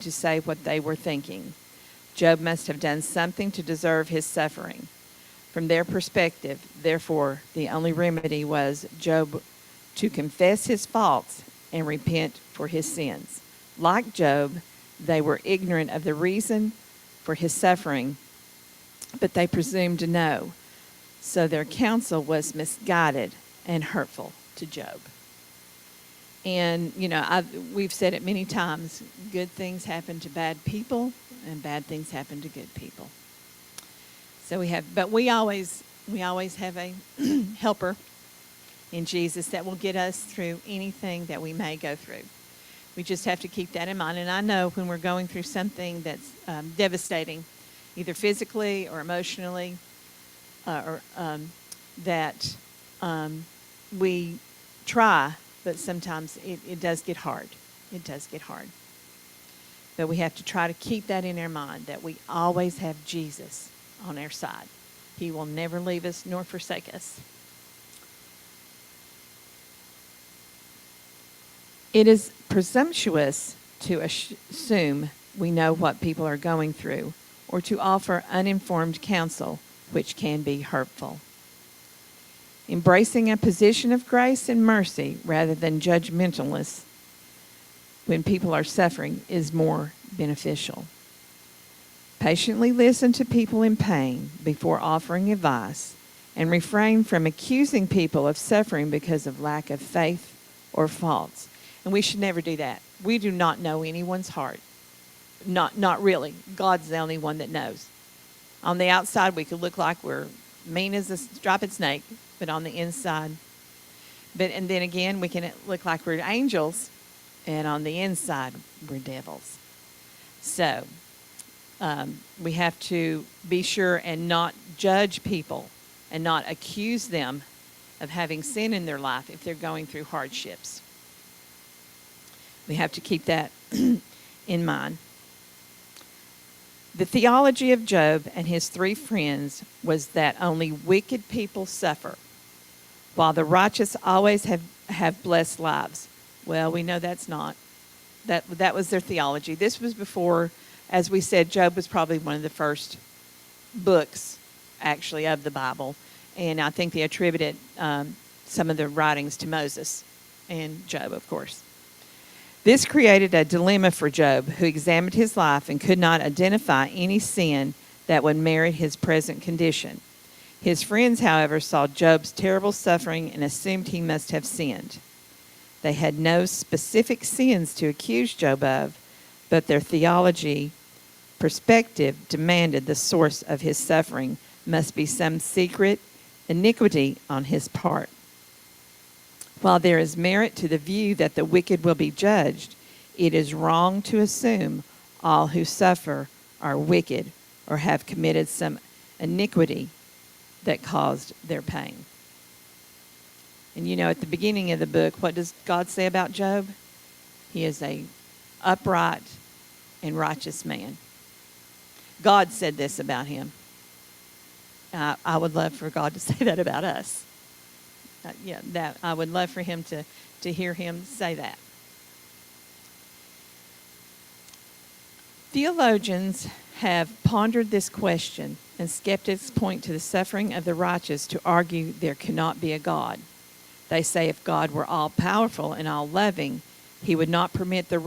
to say what they were thinking. Job must have done something to deserve his suffering. From their perspective, therefore, the only remedy was Job to confess his faults and repent for his sins. Like Job, they were ignorant of the reason for his suffering, but they presumed to know. So their counsel was misguided and hurtful to Job. And, we've said it many times, good things happen to bad people and bad things happen to good people. So we always have a helper in Jesus that will get us through anything that we may go through. We just have to keep that in mind. And I know when we're going through something that's devastating, either physically or emotionally, that we try, but sometimes it does get hard. It does get hard. But we have to try to keep that in our mind, that we always have Jesus on our side. He will never leave us nor forsake us. It is presumptuous to assume we know what people are going through or to offer uninformed counsel, which can be hurtful. Embracing a position of grace and mercy rather than judgmentalness when people are suffering is more beneficial. Patiently listen to people in pain before offering advice and refrain from accusing people of suffering because of lack of faith or faults. And we should never do that. We do not know anyone's heart. Not really. God's the only one that knows. On the outside, we could look like we're mean as a striped snake, but on the inside. And then again, we can look like we're angels, and on the inside, we're devils. So we have to be sure and not judge people and not accuse them of having sin in their life if they're going through hardships. We have to keep that in mind. The theology of Job and his three friends was that only wicked people suffer, while the righteous always have blessed lives. Well, we know that's not. That was their theology. This was before, as we said, Job was probably one of the first books, actually, of the Bible. And I think they attributed some of the writings to Moses and Job, of course. This created a dilemma for Job, who examined his life and could not identify any sin that would merit his present condition. His friends, however, saw Job's terrible suffering and assumed he must have sinned. They had no specific sins to accuse Job of, but their theology perspective demanded the source of his suffering must be some secret iniquity on his part. While there is merit to the view that the wicked will be judged, it is wrong to assume all who suffer are wicked or have committed some iniquity that caused their pain. And at the beginning of the book, what does God say about Job? He is an upright and righteous man. God said this about him. I would love for God to say that about us. That I would love for him to hear him say that. Theologians have pondered this question, and skeptics point to the suffering of the righteous to argue there cannot be a God. They say if God were all-powerful and all-loving, he would not permit the